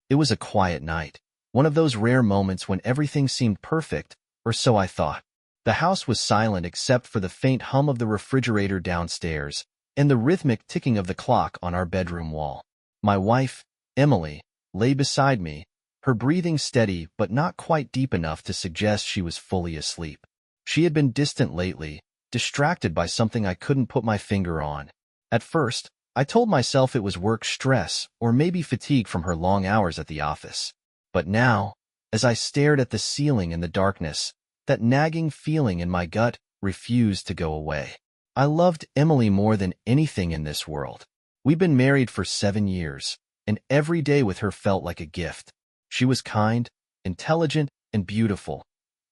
It was a quiet night, one of those rare moments when everything seemed perfect, or so I thought. The house was silent except for the faint hum of the refrigerator downstairs and the rhythmic ticking of the clock on our bedroom wall. My wife, Emily, lay beside me, her breathing steady but not quite deep enough to suggest she was fully asleep. She had been distant lately, distracted by something I couldn't put my finger on. At first, I told myself it was work stress or maybe fatigue from her long hours at the office. But now, as I stared at the ceiling in the darkness, that nagging feeling in my gut refused to go away. I loved Emily more than anything in this world. We'd been married for 7 years, and every day with her felt like a gift. She was kind, intelligent, and beautiful.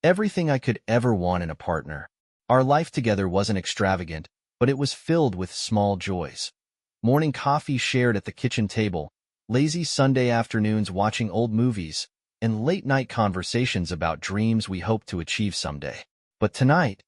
Everything I could ever want in a partner. Our life together wasn't extravagant, but it was filled with small joys. Morning coffee shared at the kitchen table, lazy Sunday afternoons watching old movies, and late-night conversations about dreams we hoped to achieve someday. But tonight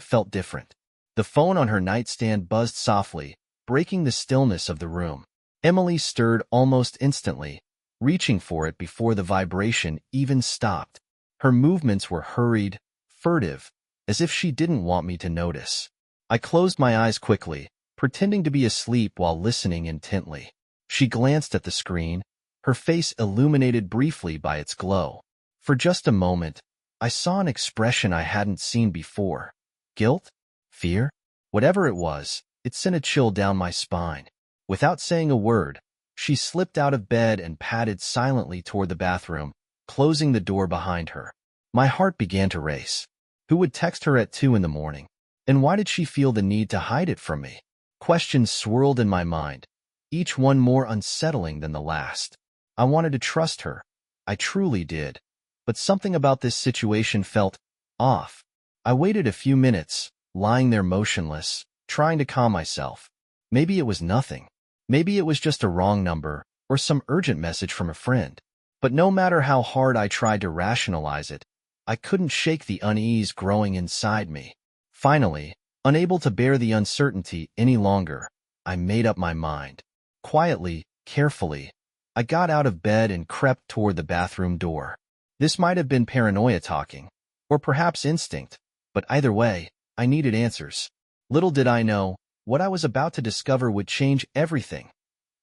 felt different. The phone on her nightstand buzzed softly, breaking the stillness of the room. Emily stirred almost instantly, reaching for it before the vibration even stopped. Her movements were hurried, furtive, as if she didn't want me to notice. I closed my eyes quickly, pretending to be asleep while listening intently. She glanced at the screen, her face illuminated briefly by its glow. For just a moment, I saw an expression I hadn't seen before. Guilt? Fear? Whatever it was, it sent a chill down my spine. Without saying a word, she slipped out of bed and padded silently toward the bathroom, closing the door behind her. My heart began to race. Who would text her at 2 in the morning? And why did she feel the need to hide it from me? Questions swirled in my mind, each one more unsettling than the last. I wanted to trust her. I truly did. But something about this situation felt off. I waited a few minutes, lying there motionless, trying to calm myself. Maybe it was nothing. Maybe it was just a wrong number, or some urgent message from a friend. But no matter how hard I tried to rationalize it, I couldn't shake the unease growing inside me. Finally, unable to bear the uncertainty any longer, I made up my mind. Quietly, carefully, I got out of bed and crept toward the bathroom door. This might have been paranoia talking, or perhaps instinct, but either way, I needed answers. Little did I know, what I was about to discover would change everything.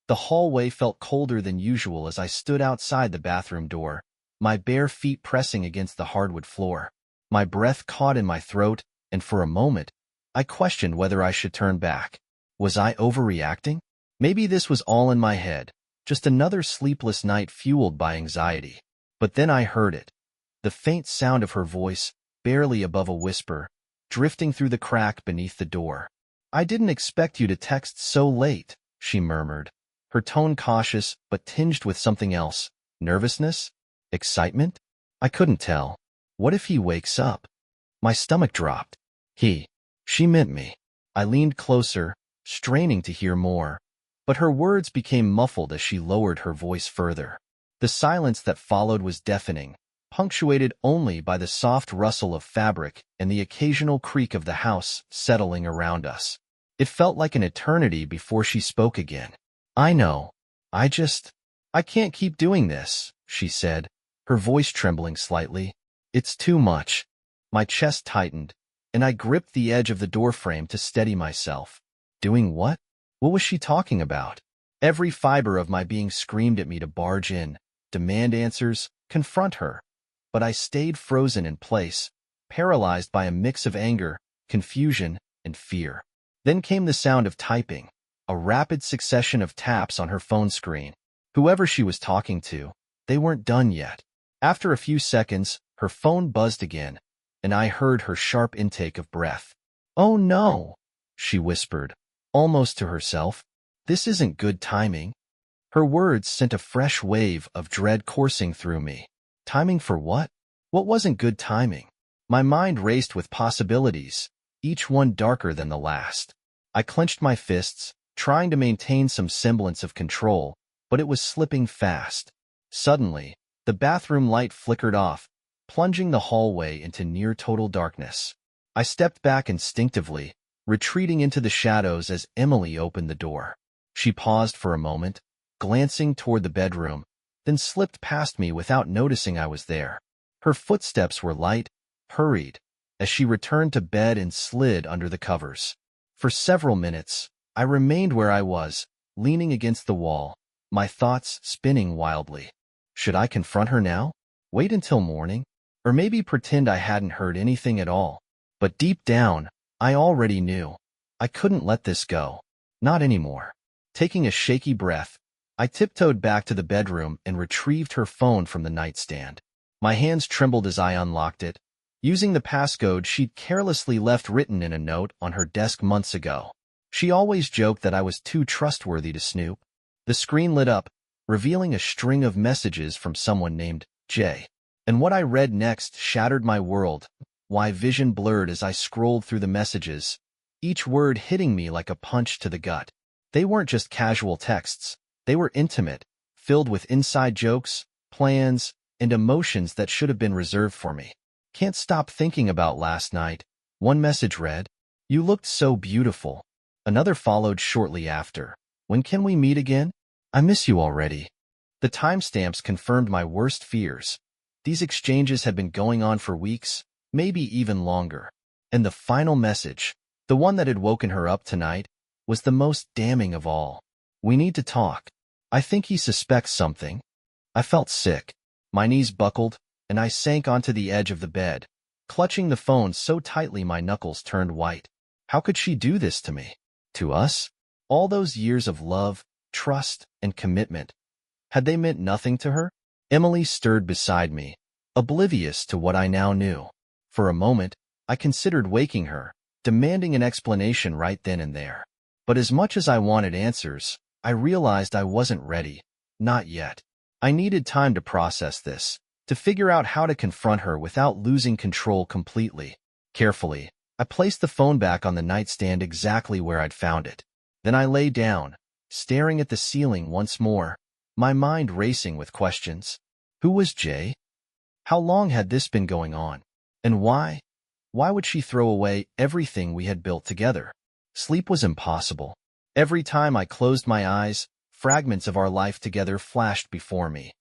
The hallway felt colder than usual as I stood outside the bathroom door, my bare feet pressing against the hardwood floor. My breath caught in my throat, and for a moment, I questioned whether I should turn back. Was I overreacting? Maybe this was all in my head, just another sleepless night fueled by anxiety. But then I heard it. The faint sound of her voice, barely above a whisper, drifting through the crack beneath the door. "I didn't expect you to text so late," she murmured, her tone cautious but tinged with something else. Nervousness? Excitement? I couldn't tell. What if he wakes up? My stomach dropped. She meant me. I leaned closer, straining to hear more, but her words became muffled as she lowered her voice further. The silence that followed was deafening, punctuated only by the soft rustle of fabric and the occasional creak of the house settling around us. It felt like an eternity before she spoke again. "I know. I can't keep doing this," she said, her voice trembling slightly. "It's too much." My chest tightened, and I gripped the edge of the doorframe to steady myself. Doing what? What was she talking about? Every fiber of my being screamed at me to barge in, demand answers, confront her. But I stayed frozen in place, paralyzed by a mix of anger, confusion, and fear. Then came the sound of typing, a rapid succession of taps on her phone screen. Whoever she was talking to, they weren't done yet. After a few seconds, her phone buzzed again, and I heard her sharp intake of breath. "Oh no," she whispered, almost to herself. "This isn't good timing." Her words sent a fresh wave of dread coursing through me. Timing for what? What wasn't good timing? My mind raced with possibilities, each one darker than the last. I clenched my fists, trying to maintain some semblance of control, but it was slipping fast. Suddenly, the bathroom light flickered off, plunging the hallway into near-total darkness. I stepped back instinctively, retreating into the shadows as Emily opened the door. She paused for a moment, glancing toward the bedroom, then slipped past me without noticing I was there. Her footsteps were light, hurried, as she returned to bed and slid under the covers. For several minutes, I remained where I was, leaning against the wall, my thoughts spinning wildly. Should I confront her now? Wait until morning? Or maybe pretend I hadn't heard anything at all? But deep down, I already knew. I couldn't let this go. Not anymore. Taking a shaky breath, I tiptoed back to the bedroom and retrieved her phone from the nightstand. My hands trembled as I unlocked it, using the passcode she'd carelessly left written in a note on her desk months ago. She always joked that I was too trustworthy to snoop. The screen lit up, revealing a string of messages from someone named Jay. And what I read next shattered my world. My vision blurred as I scrolled through the messages, each word hitting me like a punch to the gut. They weren't just casual texts. They were intimate, filled with inside jokes, plans, and emotions that should have been reserved for me. Can't stop thinking about last night. One message read, "You looked so beautiful." Another followed shortly after. "When can we meet again? I miss you already." The timestamps confirmed my worst fears. These exchanges had been going on for weeks, maybe even longer. And the final message, the one that had woken her up tonight, was the most damning of all. "We need to talk. I think he suspects something." I felt sick. My knees buckled, and I sank onto the edge of the bed, clutching the phone so tightly my knuckles turned white. How could she do this to me? To us? All those years of love, trust, and commitment. Had they meant nothing to her? Emily stirred beside me, oblivious to what I now knew. For a moment, I considered waking her, demanding an explanation right then and there. But as much as I wanted answers, I realized I wasn't ready. Not yet. I needed time to process this, to figure out how to confront her without losing control completely. Carefully, I placed the phone back on the nightstand exactly where I'd found it. Then I lay down, staring at the ceiling once more, my mind racing with questions. Who was Jay? How long had this been going on? And why? Why would she throw away everything we had built together? Sleep was impossible. Every time I closed my eyes, fragments of our life together flashed before me.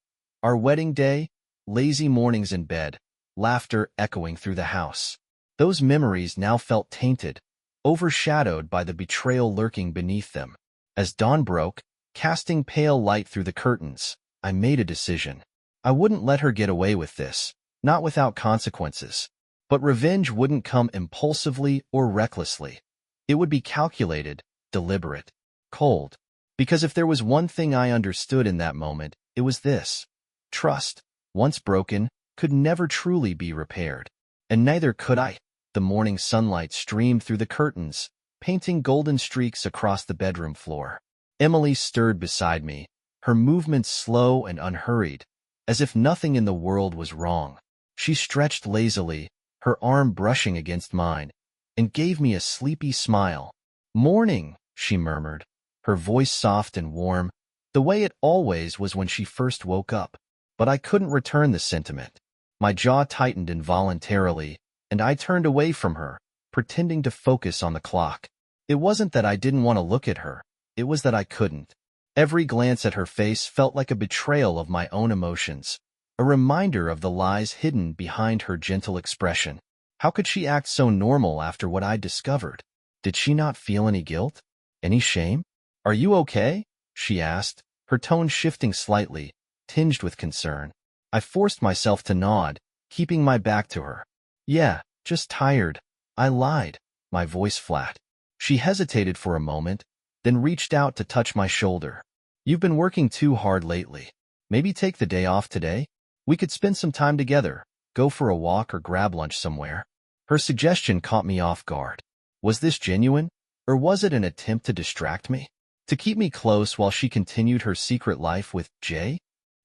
Our wedding day, lazy mornings in bed, laughter echoing through the house. Those memories now felt tainted, overshadowed by the betrayal lurking beneath them. As dawn broke, casting pale light through the curtains, I made a decision. I wouldn't let her get away with this, not without consequences. But revenge wouldn't come impulsively or recklessly. It would be calculated, deliberate, cold. Because if there was one thing I understood in that moment, it was this. Trust, once broken, could never truly be repaired. And neither could I. The morning sunlight streamed through the curtains, painting golden streaks across the bedroom floor. Emily stirred beside me, her movements slow and unhurried, as if nothing in the world was wrong. She stretched lazily, her arm brushing against mine, and gave me a sleepy smile. "Morning," she murmured, her voice soft and warm, the way it always was when she first woke up. But I couldn't return the sentiment. My jaw tightened involuntarily, and I turned away from her, pretending to focus on the clock. It wasn't that I didn't want to look at her, it was that I couldn't. Every glance at her face felt like a betrayal of my own emotions, a reminder of the lies hidden behind her gentle expression. How could she act so normal after what I'd discovered? Did she not feel any guilt? Any shame? "Are you okay?" she asked, her tone shifting slightly, tinged with concern. I forced myself to nod, keeping my back to her. "Yeah, just tired." I lied, my voice flat. She hesitated for a moment, then reached out to touch my shoulder. "You've been working too hard lately. Maybe take the day off today? We could spend some time together, go for a walk or grab lunch somewhere." Her suggestion caught me off guard. Was this genuine, or was it an attempt to distract me? To keep me close while she continued her secret life with Jay?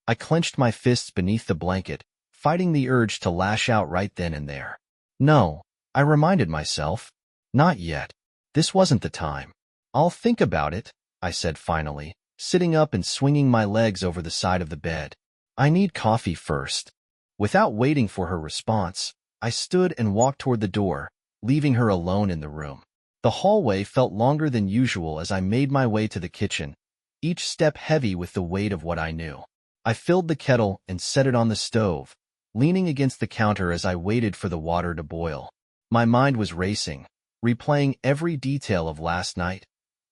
I clenched my fists beneath the blanket, fighting the urge to lash out right then and there. No, I reminded myself. Not yet. This wasn't the time. "I'll think about it," I said finally, sitting up and swinging my legs over the side of the bed. "I need coffee first." Without waiting for her response, I stood and walked toward the door, leaving her alone in the room. The hallway felt longer than usual as I made my way to the kitchen, each step heavy with the weight of what I knew. I filled the kettle and set it on the stove, leaning against the counter as I waited for the water to boil. My mind was racing, replaying every detail of last night.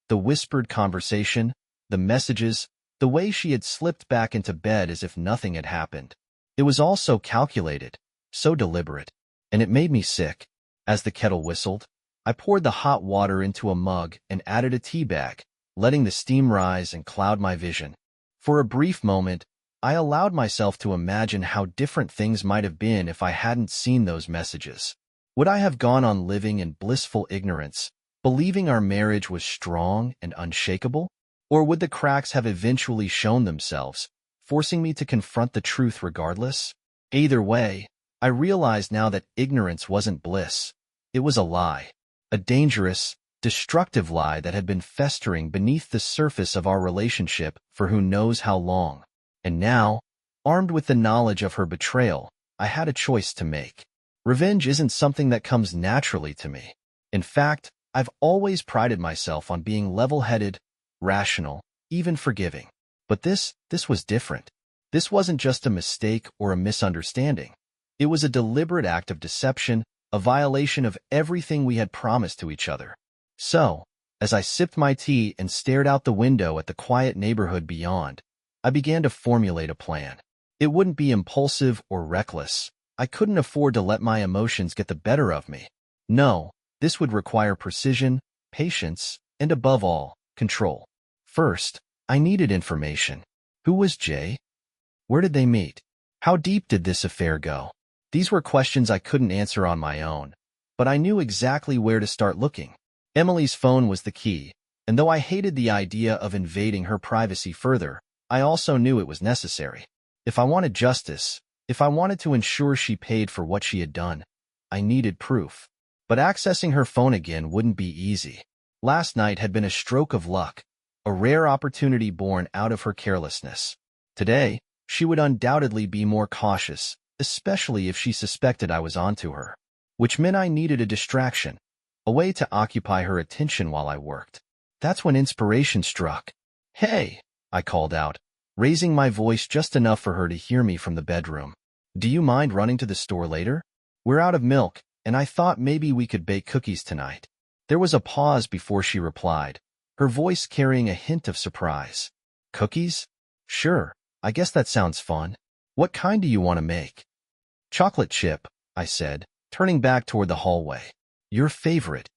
The whispered conversation, the messages, the way she had slipped back into bed as if nothing had happened. It was all so calculated, so deliberate, and it made me sick. As the kettle whistled, I poured the hot water into a mug and added a tea bag, letting the steam rise and cloud my vision. For a brief moment, I allowed myself to imagine how different things might have been if I hadn't seen those messages. Would I have gone on living in blissful ignorance, believing our marriage was strong and unshakable? Or would the cracks have eventually shown themselves, forcing me to confront the truth regardless? Either way, I realized now that ignorance wasn't bliss. It was a lie. A dangerous, destructive lie that had been festering beneath the surface of our relationship for who knows how long. And now, armed with the knowledge of her betrayal, I had a choice to make. Revenge isn't something that comes naturally to me. In fact, I've always prided myself on being level-headed, rational, even forgiving. But this was different. This wasn't just a mistake or a misunderstanding. It was a deliberate act of deception, a violation of everything we had promised to each other. So, as I sipped my tea and stared out the window at the quiet neighborhood beyond, I began to formulate a plan. It wouldn't be impulsive or reckless. I couldn't afford to let my emotions get the better of me. No, this would require precision, patience, and above all, control. First, I needed information. Who was Jay? Where did they meet? How deep did this affair go? These were questions I couldn't answer on my own, but I knew exactly where to start looking. Emily's phone was the key, and though I hated the idea of invading her privacy further, I also knew it was necessary. If I wanted justice, if I wanted to ensure she paid for what she had done, I needed proof. But accessing her phone again wouldn't be easy. Last night had been a stroke of luck, a rare opportunity born out of her carelessness. Today, she would undoubtedly be more cautious, especially if she suspected I was onto her. Which meant I needed a distraction, a way to occupy her attention while I worked. That's when inspiration struck. "Hey," I called out, raising my voice just enough for her to hear me from the bedroom. "Do you mind running to the store later? We're out of milk, and I thought maybe we could bake cookies tonight." There was a pause before she replied, her voice carrying a hint of surprise. "Cookies? Sure, I guess that sounds fun. What kind do you want to make?" "Chocolate chip," I said, turning back toward the hallway. "Your favorite."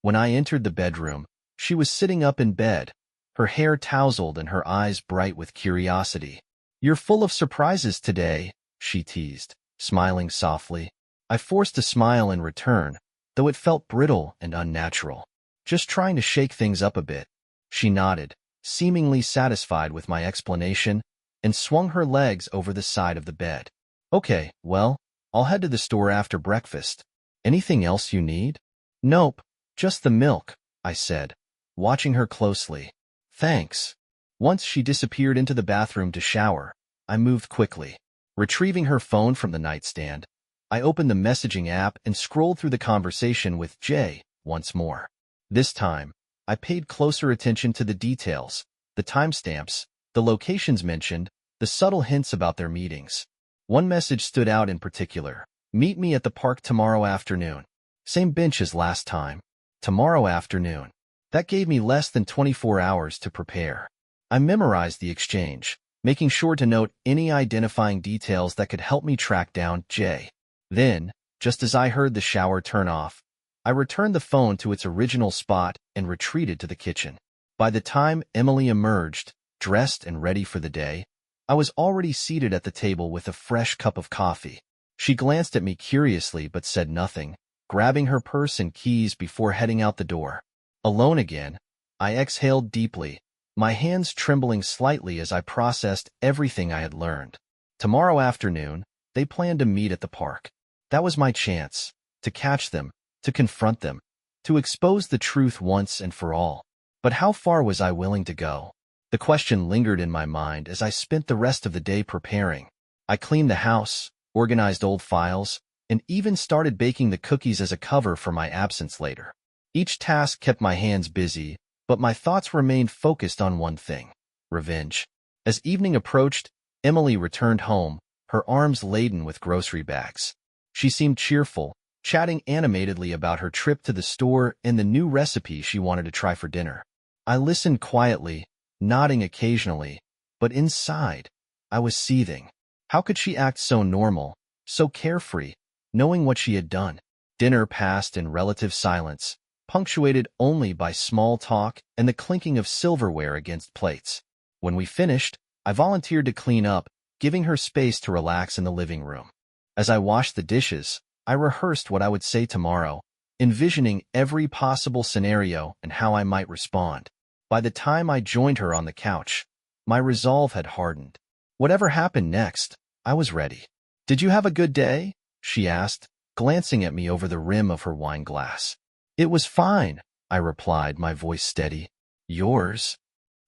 When I entered the bedroom, she was sitting up in bed, her hair tousled and her eyes bright with curiosity. "You're full of surprises today," she teased, smiling softly. I forced a smile in return, though it felt brittle and unnatural. "Just trying to shake things up a bit." She nodded, seemingly satisfied with my explanation, and swung her legs over the side of the bed. "Okay, well, I'll head to the store after breakfast. Anything else you need?" "Nope, just the milk," I said, watching her closely. "Thanks." Once she disappeared into the bathroom to shower, I moved quickly. Retrieving her phone from the nightstand, I opened the messaging app and scrolled through the conversation with Jay once more. This time, I paid closer attention to the details, the timestamps, the locations mentioned, the subtle hints about their meetings. One message stood out in particular. "Meet me at the park tomorrow afternoon." Same bench as last time. Tomorrow afternoon. That gave me less than 24 hours to prepare. I memorized the exchange, making sure to note any identifying details that could help me track down Jay. Then, just as I heard the shower turn off, I returned the phone to its original spot and retreated to the kitchen. By the time Emily emerged, dressed and ready for the day, I was already seated at the table with a fresh cup of coffee. She glanced at me curiously but said nothing, grabbing her purse and keys before heading out the door. Alone again, I exhaled deeply, my hands trembling slightly as I processed everything I had learned. Tomorrow afternoon, they planned to meet at the park. That was my chance, to catch them, to confront them, to expose the truth once and for all. But how far was I willing to go? The question lingered in my mind as I spent the rest of the day preparing. I cleaned the house, organized old files, and even started baking the cookies as a cover for my absence later. Each task kept my hands busy, but my thoughts remained focused on one thing: revenge. As evening approached, Emily returned home, her arms laden with grocery bags. She seemed cheerful, chatting animatedly about her trip to the store and the new recipe she wanted to try for dinner. I listened quietly, nodding occasionally, but inside, I was seething. How could she act so normal, so carefree, knowing what she had done? Dinner passed in relative silence, punctuated only by small talk and the clinking of silverware against plates. When we finished, I volunteered to clean up, giving her space to relax in the living room. As I washed the dishes, I rehearsed what I would say tomorrow, envisioning every possible scenario and how I might respond. By the time I joined her on the couch, my resolve had hardened. Whatever happened next, I was ready. "Did you have a good day?" she asked, glancing at me over the rim of her wine glass. "It was fine," I replied, my voice steady. "Yours?"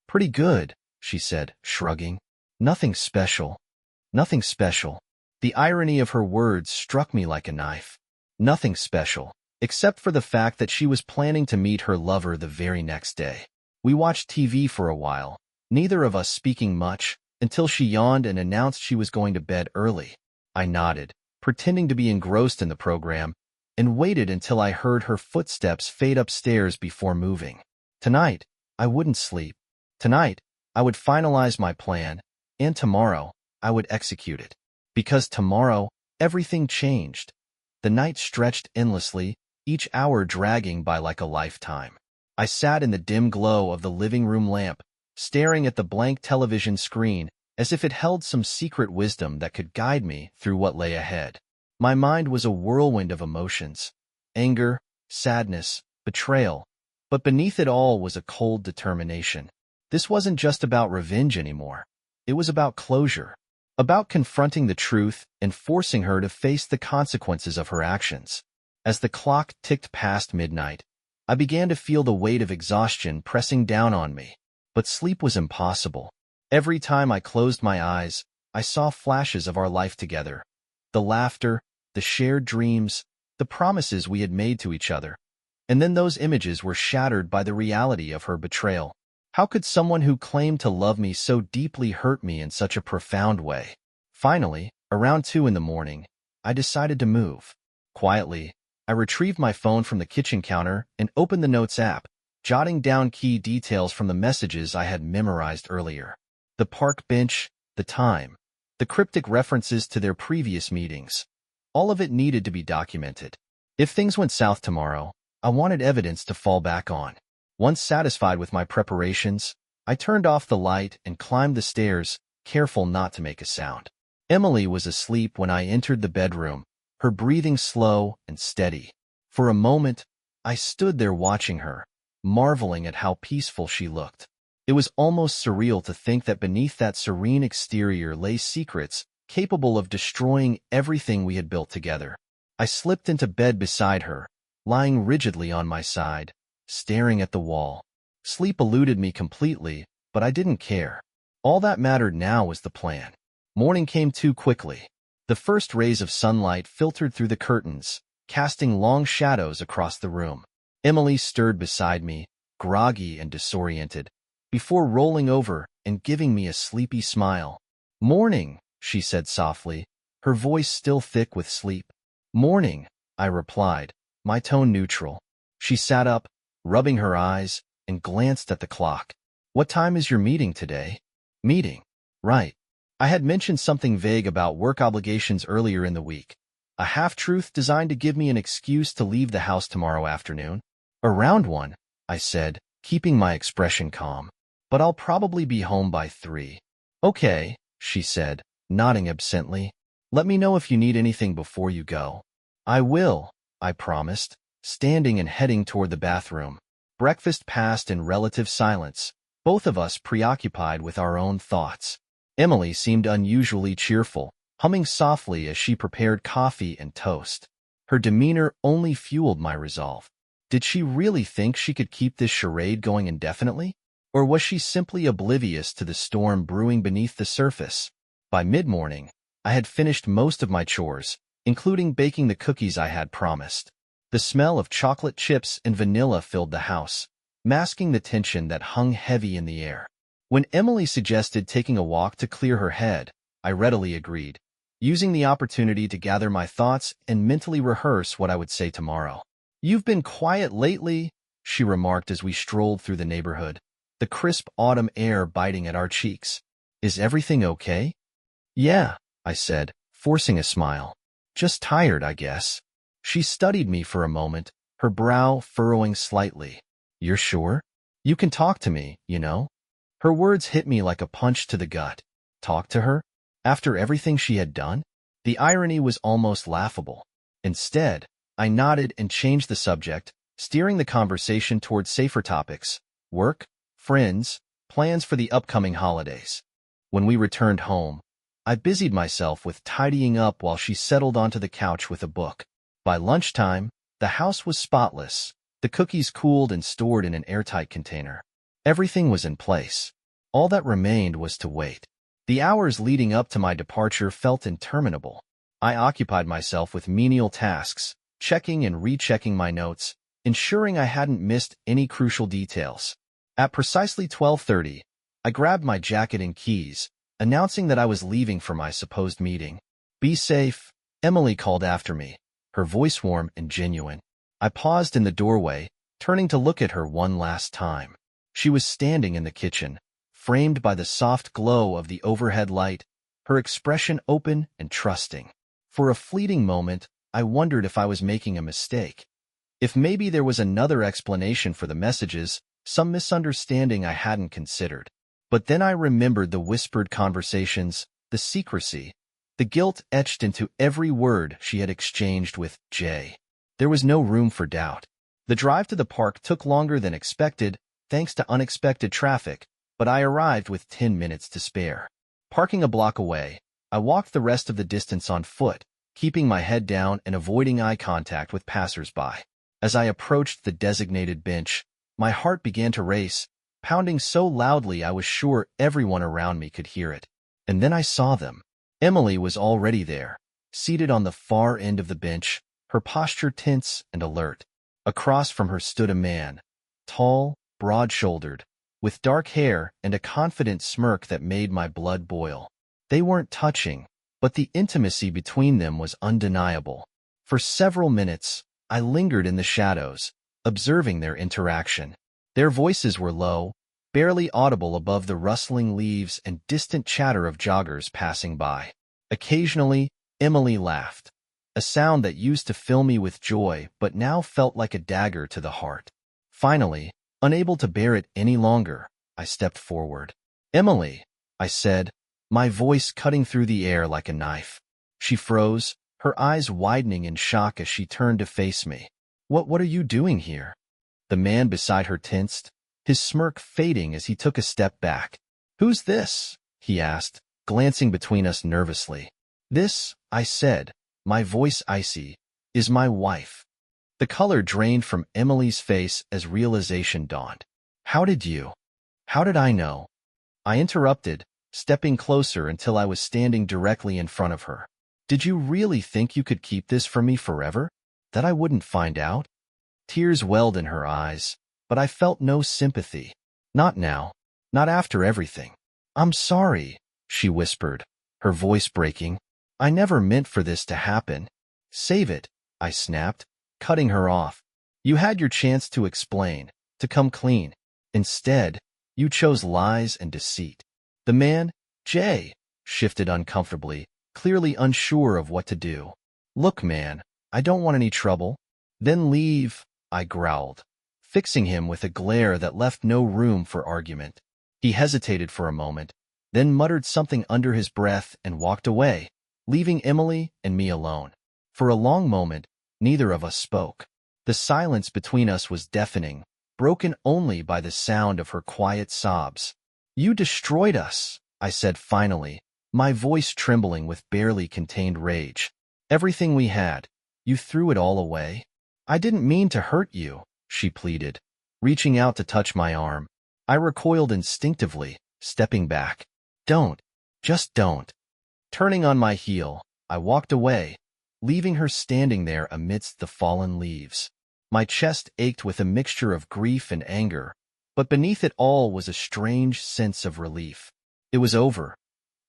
"Pretty good," she said, shrugging. "Nothing special." Nothing special. The irony of her words struck me like a knife. Nothing special, except for the fact that she was planning to meet her lover the very next day. We watched TV for a while, neither of us speaking much, until she yawned and announced she was going to bed early. I nodded, pretending to be engrossed in the program, and waited until I heard her footsteps fade upstairs before moving. Tonight, I wouldn't sleep. Tonight, I would finalize my plan, and tomorrow, I would execute it. Because tomorrow, everything changed. The night stretched endlessly, each hour dragging by like a lifetime. I sat in the dim glow of the living room lamp, staring at the blank television screen as if it held some secret wisdom that could guide me through what lay ahead. My mind was a whirlwind of emotions: anger, sadness, betrayal. But beneath it all was a cold determination. This wasn't just about revenge anymore. It was about closure. About confronting the truth and forcing her to face the consequences of her actions. As the clock ticked past midnight, I began to feel the weight of exhaustion pressing down on me. But sleep was impossible. Every time I closed my eyes, I saw flashes of our life together. The laughter, the shared dreams, the promises we had made to each other. And then those images were shattered by the reality of her betrayal. How could someone who claimed to love me so deeply hurt me in such a profound way? Finally, around 2 in the morning, I decided to move. Quietly, I retrieved my phone from the kitchen counter and opened the Notes app, jotting down key details from the messages I had memorized earlier. The park bench, the time, the cryptic references to their previous meetings. All of it needed to be documented. If things went south tomorrow, I wanted evidence to fall back on. Once satisfied with my preparations, I turned off the light and climbed the stairs, careful not to make a sound. Emily was asleep when I entered the bedroom, her breathing slow and steady. For a moment, I stood there watching her, marveling at how peaceful she looked. It was almost surreal to think that beneath that serene exterior lay secrets capable of destroying everything we had built together. I slipped into bed beside her, lying rigidly on my side, staring at the wall. Sleep eluded me completely, but I didn't care. All that mattered now was the plan. Morning came too quickly. The first rays of sunlight filtered through the curtains, casting long shadows across the room. Emily stirred beside me, groggy and disoriented, before rolling over and giving me a sleepy smile. "Morning," she said softly, her voice still thick with sleep. "Morning," I replied, my tone neutral. She sat up, rubbing her eyes, and glanced at the clock. "What time is your meeting today?" "Meeting. Right." I had mentioned something vague about work obligations earlier in the week, a half-truth designed to give me an excuse to leave the house tomorrow afternoon. "Around 1, I said, keeping my expression calm. "But I'll probably be home by 3. "Okay," she said, nodding absently. "Let me know if you need anything before you go." "I will," I promised, standing and heading toward the bathroom. Breakfast passed in relative silence, both of us preoccupied with our own thoughts. Emily seemed unusually cheerful, humming softly as she prepared coffee and toast. Her demeanor only fueled my resolve. Did she really think she could keep this charade going indefinitely? Or was she simply oblivious to the storm brewing beneath the surface? By mid-morning, I had finished most of my chores, including baking the cookies I had promised. The smell of chocolate chips and vanilla filled the house, masking the tension that hung heavy in the air. When Emily suggested taking a walk to clear her head, I readily agreed, using the opportunity to gather my thoughts and mentally rehearse what I would say tomorrow. "You've been quiet lately," she remarked as we strolled through the neighborhood, the crisp autumn air biting at our cheeks. "Is everything okay?" "Yeah," I said, forcing a smile. "Just tired, I guess." She studied me for a moment, her brow furrowing slightly. "You're sure? You can talk to me, you know?" Her words hit me like a punch to the gut. Talk to her? After everything she had done? The irony was almost laughable. Instead, I nodded and changed the subject, steering the conversation toward safer topics: work, friends, plans for the upcoming holidays. When we returned home, I busied myself with tidying up while she settled onto the couch with a book. By lunchtime, the house was spotless, the cookies cooled and stored in an airtight container. Everything was in place. All that remained was to wait. The hours leading up to my departure felt interminable. I occupied myself with menial tasks, checking and rechecking my notes, ensuring I hadn't missed any crucial details. At precisely 12:30, I grabbed my jacket and keys, announcing that I was leaving for my supposed meeting. "Be safe," Emily called after me, her voice warm and genuine. I paused in the doorway, turning to look at her one last time. She was standing in the kitchen, framed by the soft glow of the overhead light, her expression open and trusting. For a fleeting moment, I wondered if I was making a mistake. If maybe there was another explanation for the messages, some misunderstanding I hadn't considered. But then I remembered the whispered conversations, the secrecy, the guilt etched into every word she had exchanged with Jay. There was no room for doubt. The drive to the park took longer than expected, thanks to unexpected traffic, but I arrived with 10 minutes to spare. Parking a block away, I walked the rest of the distance on foot, keeping my head down and avoiding eye contact with passers-by. As I approached the designated bench, my heart began to race, pounding so loudly I was sure everyone around me could hear it. And then I saw them. Emily was already there, seated on the far end of the bench, her posture tense and alert. Across from her stood a man, tall, broad-shouldered, with dark hair and a confident smirk that made my blood boil. They weren't touching, but the intimacy between them was undeniable. For several minutes, I lingered in the shadows, observing their interaction. Their voices were low, barely audible above the rustling leaves and distant chatter of joggers passing by. Occasionally, Emily laughed, a sound that used to fill me with joy but now felt like a dagger to the heart. Finally, unable to bear it any longer, I stepped forward. "Emily," I said, my voice cutting through the air like a knife. She froze, her eyes widening in shock as she turned to face me. What are you doing here?" The man beside her tensed, his smirk fading as he took a step back. "Who's this?" he asked, glancing between us nervously. "This," I said, my voice icy, "is my wife." The color drained from Emily's face as realization dawned. How did I know?" I interrupted, stepping closer until I was standing directly in front of her. "Did you really think you could keep this from me forever? That I wouldn't find out?" Tears welled in her eyes, but I felt no sympathy. "Not now. Not after everything." "I'm sorry," she whispered, her voice breaking. "I never meant for this to happen." "Save it," I snapped, cutting her off. "You had your chance to explain, to come clean. Instead, you chose lies and deceit." The man, Jay, shifted uncomfortably, clearly unsure of what to do. "Look, man, I don't want any trouble." "Then leave," I growled, fixing him with a glare that left no room for argument. He hesitated for a moment, then muttered something under his breath and walked away, leaving Emily and me alone. For a long moment, neither of us spoke. The silence between us was deafening, broken only by the sound of her quiet sobs. "You destroyed us," I said finally, my voice trembling with barely contained rage. "Everything we had. You threw it all away." "I didn't mean to hurt you," she pleaded, reaching out to touch my arm. I recoiled instinctively, stepping back. "Don't. Just don't." Turning on my heel, I walked away, leaving her standing there amidst the fallen leaves. My chest ached with a mixture of grief and anger, but beneath it all was a strange sense of relief. It was over.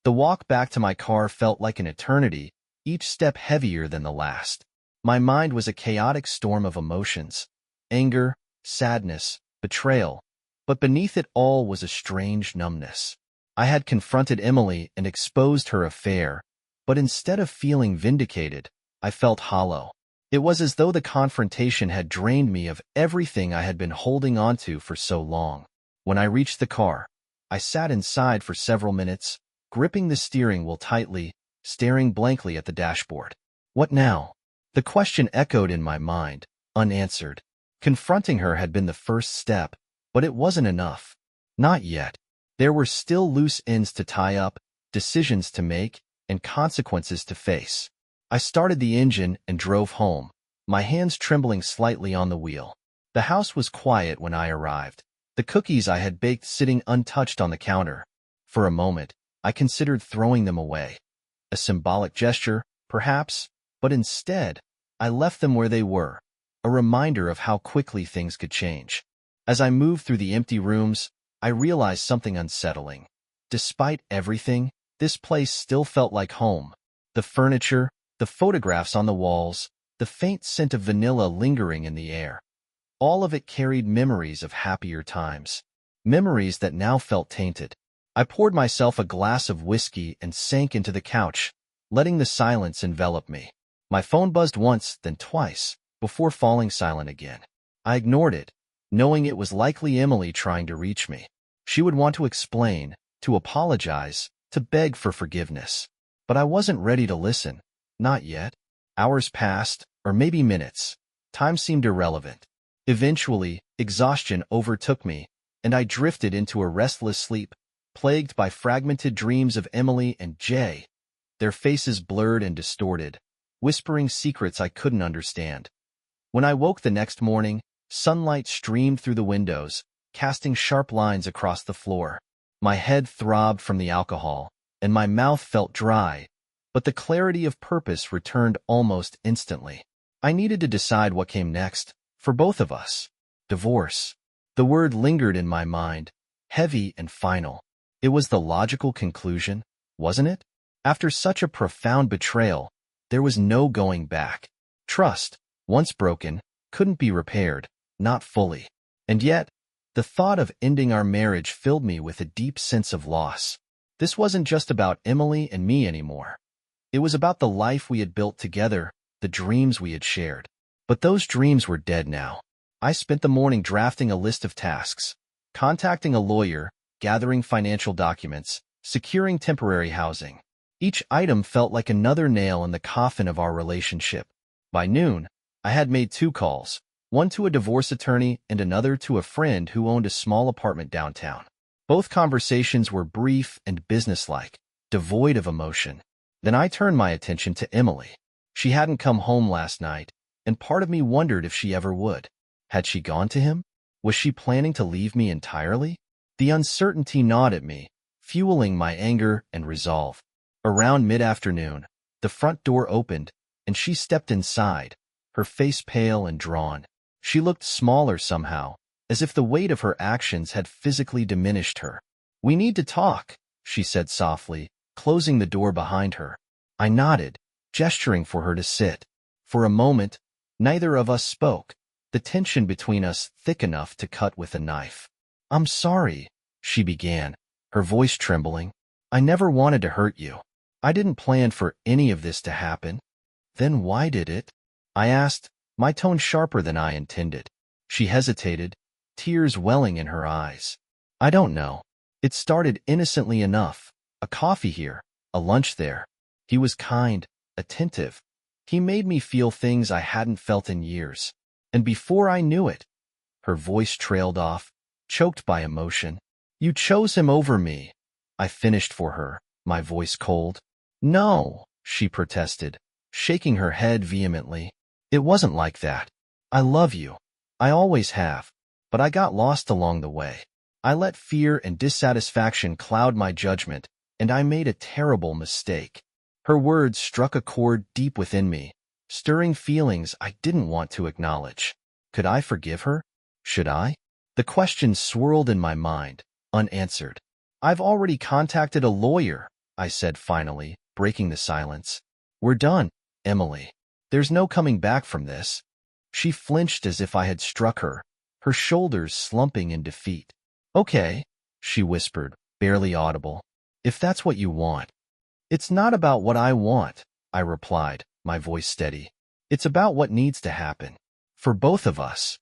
The walk back to my car felt like an eternity, each step heavier than the last. My mind was a chaotic storm of emotions: anger, sadness, betrayal, but beneath it all was a strange numbness. I had confronted Emily and exposed her affair, but instead of feeling vindicated, I felt hollow. It was as though the confrontation had drained me of everything I had been holding onto for so long. When I reached the car, I sat inside for several minutes, gripping the steering wheel tightly, staring blankly at the dashboard. What now? The question echoed in my mind, unanswered. Confronting her had been the first step, but it wasn't enough. Not yet. There were still loose ends to tie up, decisions to make, and consequences to face. I started the engine and drove home, my hands trembling slightly on the wheel. The house was quiet when I arrived, the cookies I had baked sitting untouched on the counter. For a moment, I considered throwing them away. A symbolic gesture, perhaps, but instead, I left them where they were, a reminder of how quickly things could change. As I moved through the empty rooms, I realized something unsettling. Despite everything, this place still felt like home. The furniture, the photographs on the walls, the faint scent of vanilla lingering in the air. All of it carried memories of happier times. Memories that now felt tainted. I poured myself a glass of whiskey and sank into the couch, letting the silence envelop me. My phone buzzed once, then twice, before falling silent again. I ignored it, knowing it was likely Emily trying to reach me. She would want to explain, to apologize, to beg for forgiveness. But I wasn't ready to listen. Not yet. Hours passed, or maybe minutes. Time seemed irrelevant. Eventually, exhaustion overtook me, and I drifted into a restless sleep, plagued by fragmented dreams of Emily and Jay, their faces blurred and distorted, whispering secrets I couldn't understand. When I woke the next morning, sunlight streamed through the windows, casting sharp lines across the floor. My head throbbed from the alcohol, and my mouth felt dry, but the clarity of purpose returned almost instantly. I needed to decide what came next, for both of us. Divorce. The word lingered in my mind, heavy and final. It was the logical conclusion, wasn't it? After such a profound betrayal, there was no going back. Trust, once broken, couldn't be repaired, not fully. And yet, the thought of ending our marriage filled me with a deep sense of loss. This wasn't just about Emily and me anymore. It was about the life we had built together, the dreams we had shared. But those dreams were dead now. I spent the morning drafting a list of tasks, contacting a lawyer, gathering financial documents, securing temporary housing. Each item felt like another nail in the coffin of our relationship. By noon, I had made 2 calls, one to a divorce attorney and another to a friend who owned a small apartment downtown. Both conversations were brief and businesslike, devoid of emotion. Then I turned my attention to Emily. She hadn't come home last night, and part of me wondered if she ever would. Had she gone to him? Was she planning to leave me entirely? The uncertainty gnawed at me, fueling my anger and resolve. Around mid-afternoon, the front door opened, and she stepped inside, her face pale and drawn. She looked smaller somehow, as if the weight of her actions had physically diminished her. "We need to talk," she said softly, closing the door behind her. I nodded, gesturing for her to sit. For a moment, neither of us spoke, the tension between us thick enough to cut with a knife. "I'm sorry," she began, her voice trembling. "I never wanted to hurt you. I didn't plan for any of this to happen." "Then why did it?" I asked, my tone sharper than I intended. She hesitated, tears welling in her eyes. "I don't know. It started innocently enough. A coffee here, a lunch there. He was kind, attentive. He made me feel things I hadn't felt in years. And before I knew it," her voice trailed off, choked by emotion, "you chose him over me." I finished for her, my voice cold. "No," she protested, shaking her head vehemently. "It wasn't like that. I love you. I always have. But I got lost along the way. I let fear and dissatisfaction cloud my judgment, and I made a terrible mistake." Her words struck a chord deep within me, stirring feelings I didn't want to acknowledge. Could I forgive her? Should I? The question swirled in my mind, unanswered. "I've already contacted a lawyer," I said finally, breaking the silence. We're done, Emily. There's no coming back from this. She flinched as if I had struck her, her shoulders slumping in defeat. Okay, she whispered, barely audible. If that's what you want. It's not about what I want, I replied, my voice steady. It's about what needs to happen. For both of us.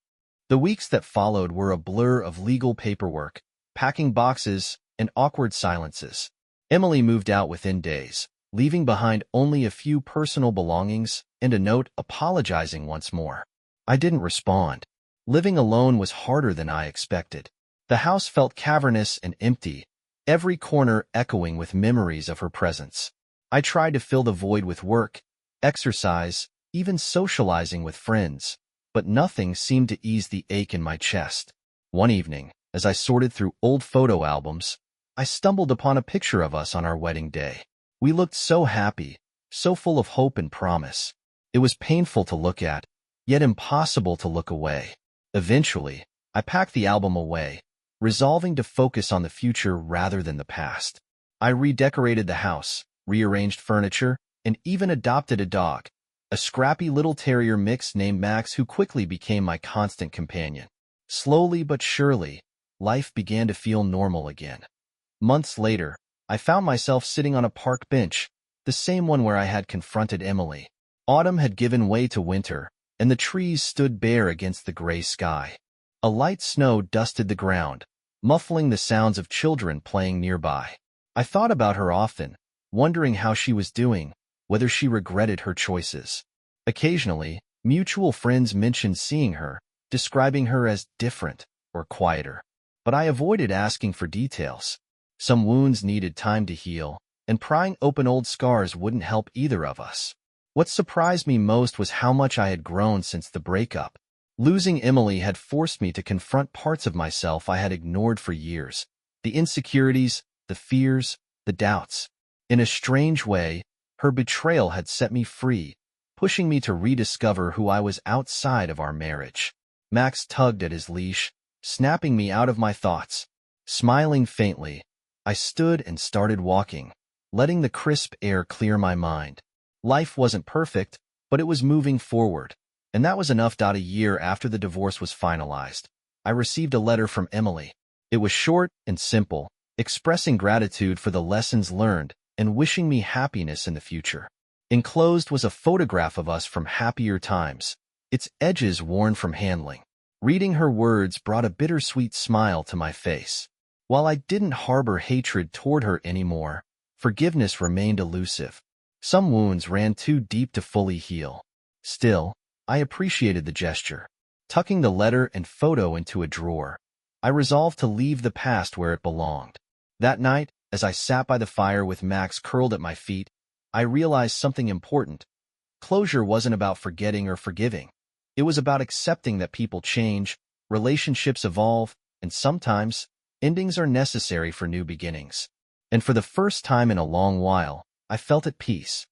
The weeks that followed were a blur of legal paperwork, packing boxes, and awkward silences. Emily moved out within days, leaving behind only a few personal belongings and a note apologizing once more. I didn't respond. Living alone was harder than I expected. The house felt cavernous and empty, every corner echoing with memories of her presence. I tried to fill the void with work, exercise, even socializing with friends, but nothing seemed to ease the ache in my chest. One evening, as I sorted through old photo albums, I stumbled upon a picture of us on our wedding day. We looked so happy, so full of hope and promise. It was painful to look at, yet impossible to look away. Eventually, I packed the album away, resolving to focus on the future rather than the past. I redecorated the house, rearranged furniture, and even adopted a dog, a scrappy little terrier mix named Max who quickly became my constant companion. Slowly but surely, life began to feel normal again. Months later, I found myself sitting on a park bench, the same one where I had confronted Emily. Autumn had given way to winter, and the trees stood bare against the gray sky. A light snow dusted the ground, muffling the sounds of children playing nearby. I thought about her often, wondering how she was doing, whether she regretted her choices. Occasionally, mutual friends mentioned seeing her, describing her as different or quieter. But I avoided asking for details. Some wounds needed time to heal, and prying open old scars wouldn't help either of us. What surprised me most was how much I had grown since the breakup. Losing Emily had forced me to confront parts of myself I had ignored for years. The insecurities, the fears, the doubts. In a strange way, her betrayal had set me free, pushing me to rediscover who I was outside of our marriage. Max tugged at his leash, snapping me out of my thoughts. Smiling faintly, I stood and started walking, letting the crisp air clear my mind. Life wasn't perfect, but it was moving forward, and that was enough. A year after the divorce was finalized, I received a letter from Emily. It was short and simple, expressing gratitude for the lessons learned and wishing me happiness in the future. Enclosed was a photograph of us from happier times, its edges worn from handling. Reading her words brought a bittersweet smile to my face. While I didn't harbor hatred toward her anymore, forgiveness remained elusive. Some wounds ran too deep to fully heal. Still, I appreciated the gesture. Tucking the letter and photo into a drawer, I resolved to leave the past where it belonged. That night, as I sat by the fire with Max curled at my feet, I realized something important. Closure wasn't about forgetting or forgiving. It was about accepting that people change, relationships evolve, and sometimes, endings are necessary for new beginnings. And for the first time in a long while, I felt at peace.